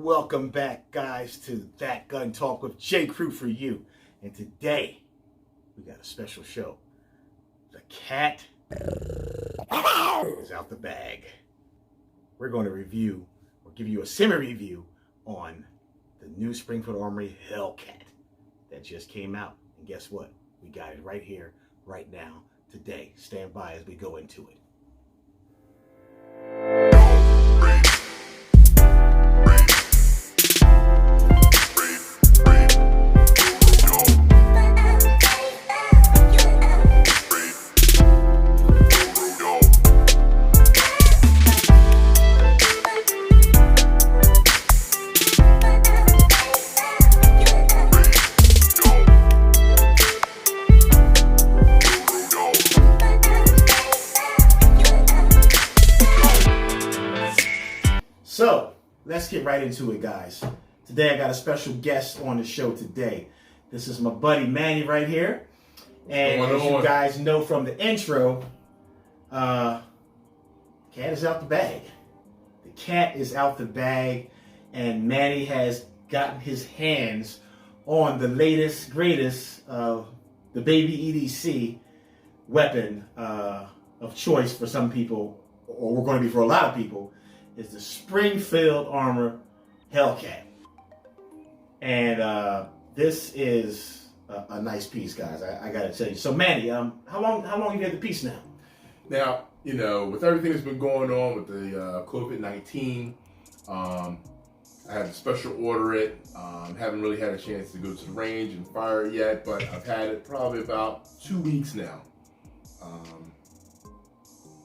Welcome back, guys, to That Gun Talk with J. Crew for you. And today, we got a special show. The cat is out the bag. We're going to review, or give you a semi-review on the new Springfield Armory Hellcat that just came out. And guess what? We got it right here, right now, today. Stand by as we go into it. So, let's get right into it, guys. Today I got a special guest on the show today. This is my buddy Manny right here. And as you guys know from the intro, cat is out the bag. The cat is out the bag, and Manny has gotten his hands on the latest, greatest, the baby EDC weapon of choice for some people, or we're going to be for a lot of people, is the Springfield Armory Hellcat. And this is a nice piece, guys. I gotta tell you. So, Manny, how long have you had the piece now? Now, you know, with everything that's been going on with the COVID-19, I had to special order it. Haven't really had a chance to go to the range and fire it yet, but I've had it probably about 2 weeks now.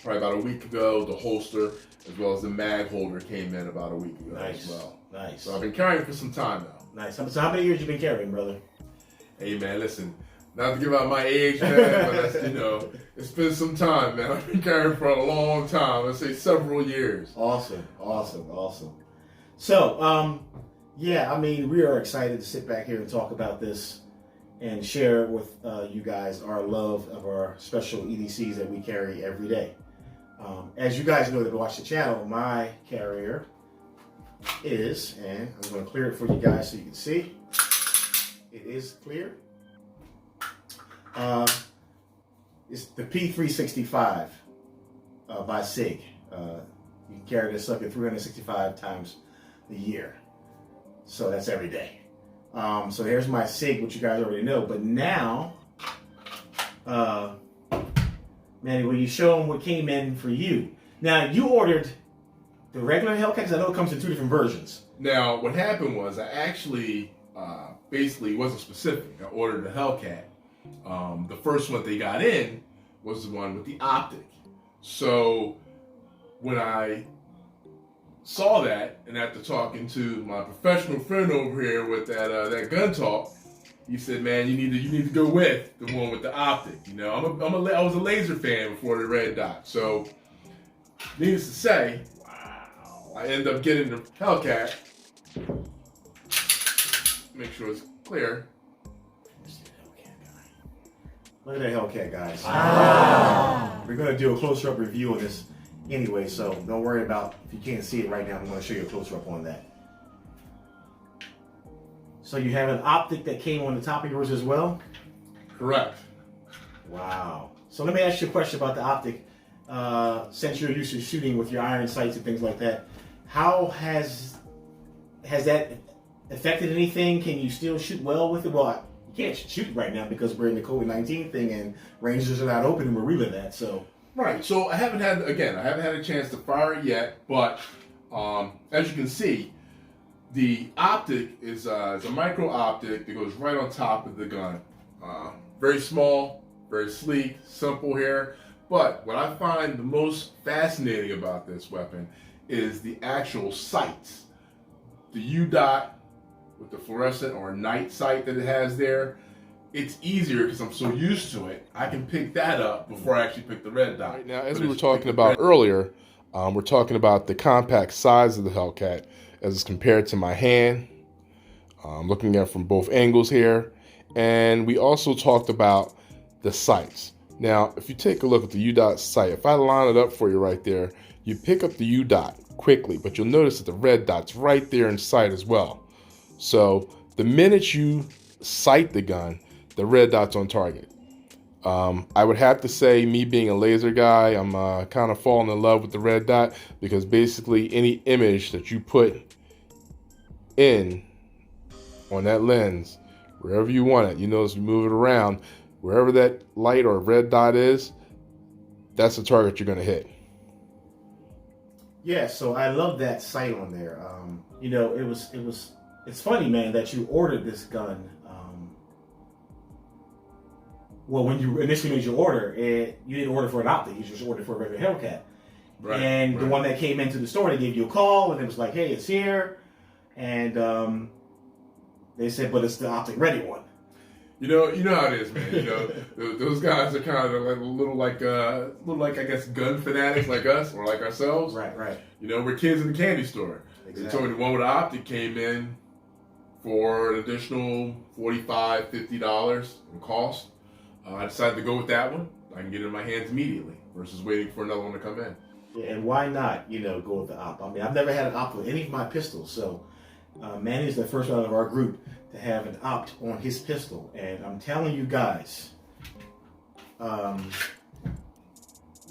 Probably about a week ago, the holster as well as the mag holder came in about a week ago as well. Nice. So I've been carrying it for some time now. Nice. So how many years you been carrying, brother? Hey, man, listen, not to give out my age, man, but that's, you know, it's been some time, man. I've been carrying for a long time. Let's say several years. Awesome. So, yeah, I mean, we are excited to sit back here and talk about this and share with you guys our love of our special EDCs that we carry every day. As you guys know that watch the channel, my carrier is, and I'm going to clear it for you guys so you can see. It is clear. It's the P365 by Sig. You can carry this sucker 365 times a year. So that's every day. So here's my Sig, which you guys already know. But now, Manny, will you show them what came in for you? Now, you ordered the regular Hellcat, because I know it comes in two different versions. Now, what happened was I actually basically wasn't specific. I ordered the Hellcat. The first one they got in was the one with the optic. So when I saw that, and after talking to my professional friend over here with that gun talk, he said, "Man, you need to go with the one with the optic." You know, I was a laser fan before the red dot. So, needless to say, wow, I ended up getting the Hellcat. Make sure it's clear. Look at that Hellcat, guys. Wow. We're gonna do a closer up review of this anyway, so don't worry about if you can't see it right now. I'm gonna show you a closer up on that. So you have an optic that came on the top of yours as well? Correct. Wow. So let me ask you a question about the optic. Since you're used to shooting with your iron sights and things like that, how has that affected anything? Can you still shoot well with it? Well, you can't shoot right now because we're in the COVID-19 thing and ranges are not open and we're reeling that. So right. So I haven't had a chance to fire it yet, but as you can see, the optic is a micro optic that goes right on top of the gun. Very small, very sleek, simple here. But what I find the most fascinating about this weapon is the actual sights. The U-dot with the fluorescent or night sight that it has there. It's easier because I'm so used to it. I can pick that up before I actually pick the red dot. Right now, as we were talking about earlier, we're talking about the compact size of the Hellcat as it's compared to my hand. Looking at it from both angles here. And we also talked about the sights. Now, if you take a look at the U-dot sight, if I line it up for you right there, you pick up the U-dot quickly, but you'll notice that the red dot's right there in sight as well. So the minute you sight the gun, the red dot's on target. I would have to say, me being a laser guy, I'm kind of falling in love with the red dot, because basically any image that you put in on that lens, wherever you want it, you notice you move it around, wherever that light or red dot is, that's the target you're going to hit. Yeah, so I love that sight on there. It's funny, man, that you ordered this gun. Well, when you initially made your order, you didn't order for an optic, you just ordered for a regular Hellcat. Right, and the one that came into the store, they gave you a call, and it was like, hey, it's here. And they said, but it's the optic ready one. You know how it is, man. Those guys are kind of like a little like I guess gun fanatics like us or like ourselves. Right. We're kids in the candy store. Exactly. They told me the one with the optic came in for an additional $45, $50 in cost. I decided to go with that one. I can get it in my hands immediately versus waiting for another one to come in. Yeah, and why not, go with the op? I mean, I've never had an op with any of my pistols, so Manny is the first one out of our group to have an opt on his pistol. And I'm telling you guys,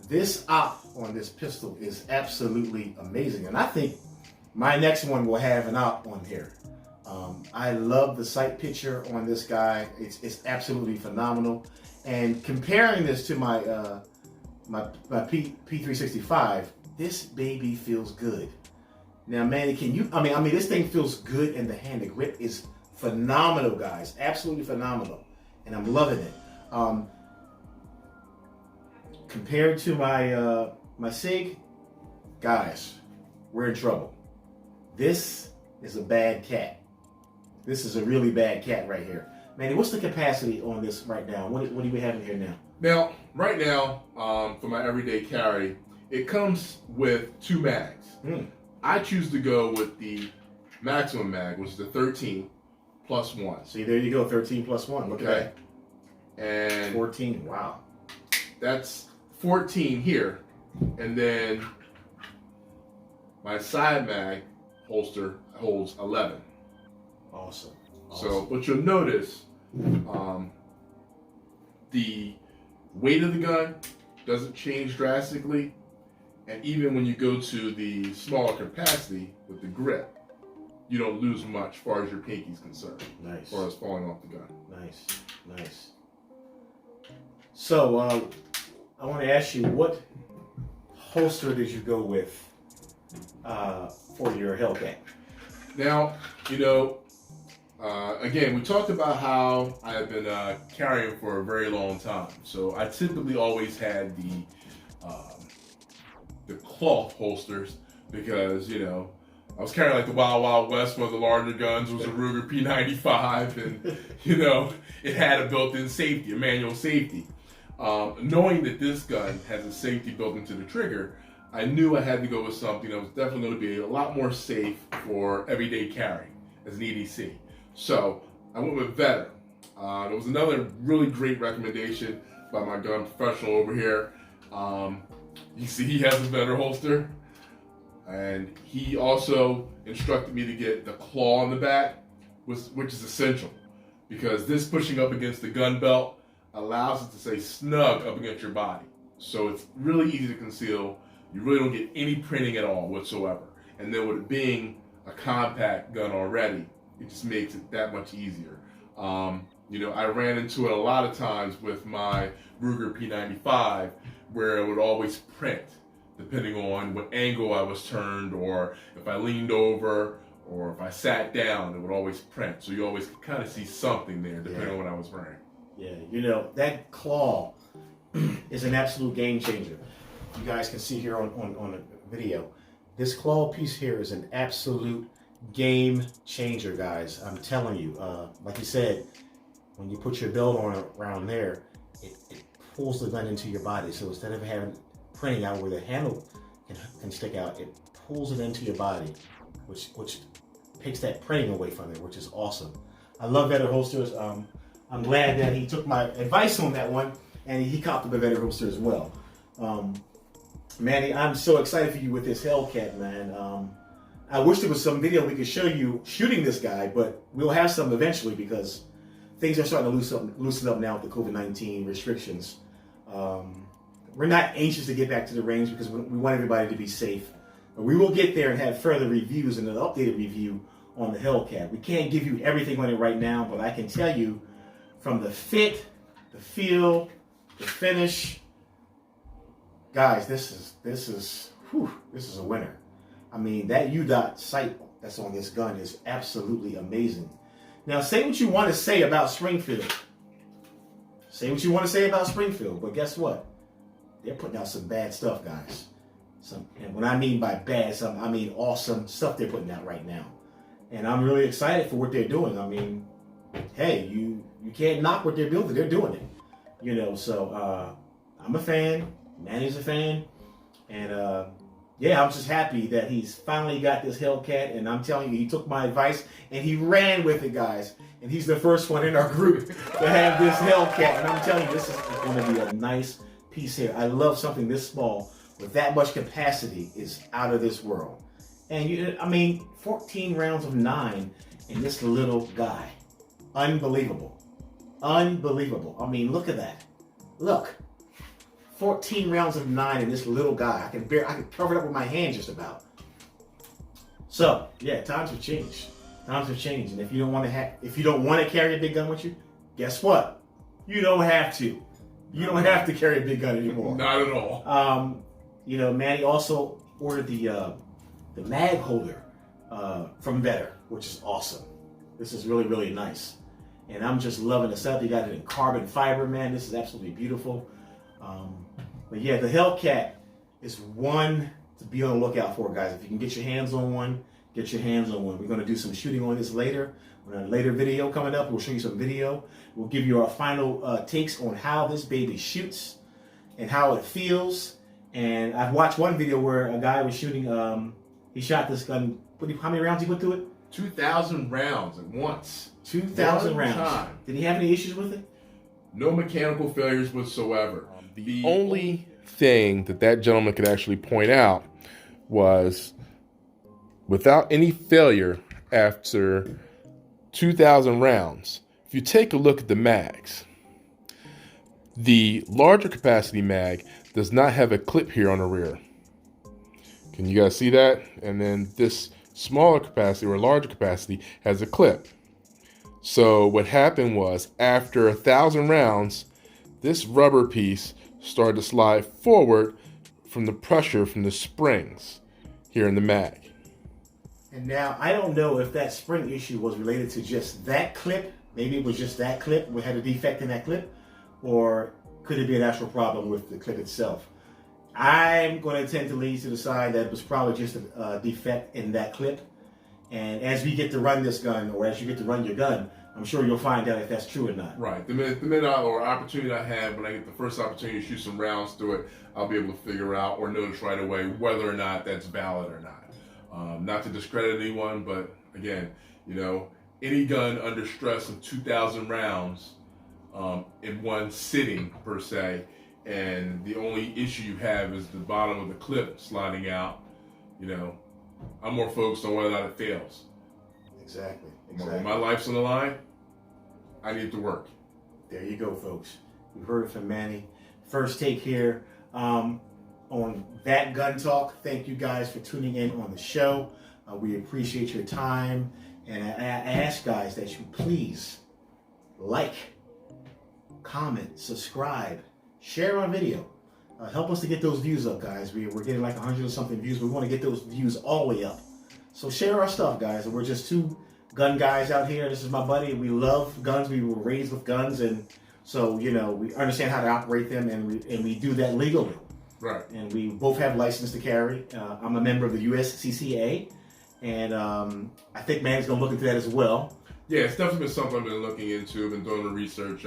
this op on this pistol is absolutely amazing. And I think my next one will have an op on here. I love the sight picture on this guy. It's absolutely phenomenal. And comparing this to my P365, this baby feels good. Now, Manny, this thing feels good in the hand. The grip is phenomenal, guys. Absolutely phenomenal. And I'm loving it. Compared to my Sig, guys, we're in trouble. This is a bad cat. This is a really bad cat right here. Manny, what's the capacity on this right now? What do we have in here now? Now, right now, for my everyday carry, it comes with 2 mags. I choose to go with the maximum mag, which is the 13 plus 1. See, there you go, 13 plus 1. Look at that. And 14, wow. That's 14 here. And then my side mag holster holds 11. Awesome. So, but you'll notice the weight of the gun doesn't change drastically. And even when you go to the smaller capacity with the grip, you don't lose much as far as your pinky's concerned. Nice. As far as falling off the gun. Nice. So, I want to ask you, what holster did you go with for your Hellcat? Now, again, we talked about how I have been carrying for a very long time. So I typically always had the cloth holsters because, I was carrying like the Wild Wild West, one of the larger guns was a Ruger P95, and, it had a built-in safety, a manual safety. Knowing that this gun has a safety built into the trigger, I knew I had to go with something that was definitely going to be a lot more safe for everyday carry as an EDC. So I went with Vetter. There was another really great recommendation by my gun professional over here. You see he has a Vetter holster. And he also instructed me to get the claw on the back, which is essential. Because this pushing up against the gun belt allows it to stay snug up against your body. So it's really easy to conceal. You really don't get any printing at all whatsoever. And then with it being a compact gun already, it just makes it that much easier. I ran into it a lot of times with my Ruger P95 where it would always print depending on what angle I was turned, or if I leaned over, or if I sat down, it would always print. So you always kind of see something there depending on what I was wearing. Yeah, that claw is an absolute game changer. You guys can see here on the video. This claw piece here is an absolute game changer, guys. I'm telling you. Like you said, when you put your belt on around there, it pulls the gun into your body. So instead of having printing out where the handle can stick out, it pulls it into your body, which takes that printing away from it, which is awesome. I love Vetter holsters. I'm glad that he took my advice on that one, and he copped the Vetter holster as well. Manny, I'm so excited for you with this Hellcat, man. I wish there was some video we could show you shooting this guy, but we'll have some eventually because things are starting to loosen up now with the COVID-19 restrictions. We're not anxious to get back to the range because we want everybody to be safe. But we will get there and have further reviews and an updated review on the Hellcat. We can't give you everything on it right now, but I can tell you from the fit, the feel, the finish, guys, this is a winner. I mean, that U-dot sight that's on this gun is absolutely amazing. Now, say what you want to say about Springfield. Say what you want to say about Springfield, but guess what? They're putting out some bad stuff, guys. And when I mean by bad, I mean awesome stuff they're putting out right now. And I'm really excited for what they're doing. I mean, hey, you can't knock what they're building. They're doing it. You know, so I'm a fan. Manny's a fan. And yeah, I'm just happy that he's finally got this Hellcat, and I'm telling you, he took my advice and he ran with it, guys. And he's the first one in our group to have this Hellcat. And I'm telling you, this is going to be a nice piece here. I love something this small with that much capacity is out of this world. And I mean, 14 rounds of 9 in this little guy. Unbelievable. Unbelievable. I mean, look at that. Look. 14 rounds of 9 in this little guy. I can cover it up with my hand just about. So yeah, times have changed. Times have changed, and if you don't want to carry a big gun with you, guess what? You don't have to. You don't have to carry a big gun anymore. Not at all. You know, Manny also ordered the mag holder from Better, which is awesome. This is really, really nice, and I'm just loving the setup. You got it in carbon fiber, man. This is absolutely beautiful. But yeah, the Hellcat is one to be on the lookout for, guys. If you can get your hands on one, get your hands on one. We're going to do some shooting on this later. On a later video coming up, we'll show you some video. We'll give you our final takes on how this baby shoots and how it feels. And I've watched one video where a guy was shooting, he shot this gun, how many rounds he put through it? 2,000 rounds at once. 2,000 rounds. Did he have any issues with it? No mechanical failures whatsoever. The only thing that gentleman could actually point out was without any failure after 2,000 rounds, if you take a look at the mags, the larger capacity mag does not have a clip here on the rear. Can you guys see that? And then this smaller capacity or larger capacity has a clip. So what happened was after 1,000 rounds, this rubber piece started to slide forward from the pressure from the springs here in the mag. And now, I don't know if that spring issue was related to just that clip. Maybe it was just that clip. We had a defect in that clip. Or could it be an actual problem with the clip itself? I'm going to tend to lean to the side that it was probably just a defect in that clip. And as we get to run this gun, or as you get to run your gun, I'm sure you'll find out if that's true or not. Right. The minute or opportunity I have, when I get the first opportunity to shoot some rounds through it, I'll be able to figure out or notice right away whether or not that's valid or not. Not to discredit anyone, but again, you know, any gun under stress of 2,000 rounds in one sitting per se, and the only issue you have is the bottom of the clip sliding out, you know, I'm more focused on whether or not it fails. Exactly. When my life's on the line, I need to work. There you go, folks. You heard it from Manny. First take here on That Gun Talk. Thank you guys for tuning in on the show. We appreciate your time. And I ask guys that you please like, comment, subscribe, share our video. Help us to get those views up, guys. We're getting like 100 or something views. We want to get those views all the way up. So share our stuff, guys. We're just two gun guys out here. This is my buddy. We love guns. We were raised with guns, and so you know we understand how to operate them, and we do that legally. Right. And we both have license to carry. I'm a member of the USCCA, and I think Manny's gonna look into that as well. Yeah, it's definitely been something I've been looking into. Been doing the research.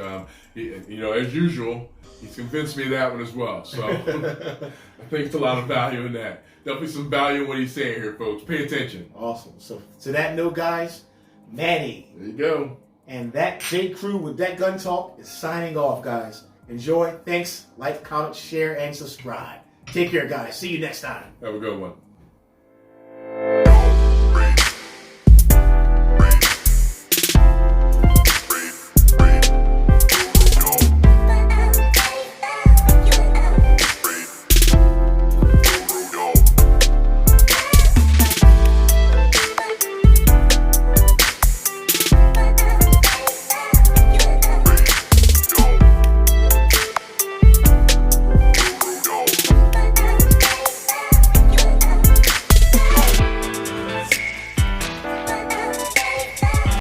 You know, as usual, he's convinced me of that one as well. So I think there's a lot of value in that. Definitely some value in what he's saying here, folks. Pay attention. Awesome. So to that note, guys, Manny. There you go. And that J Crew with That Gun Talk is signing off, guys. Enjoy. Thanks. Like, comment, share, and subscribe. Take care, guys. See you next time. Have a good one.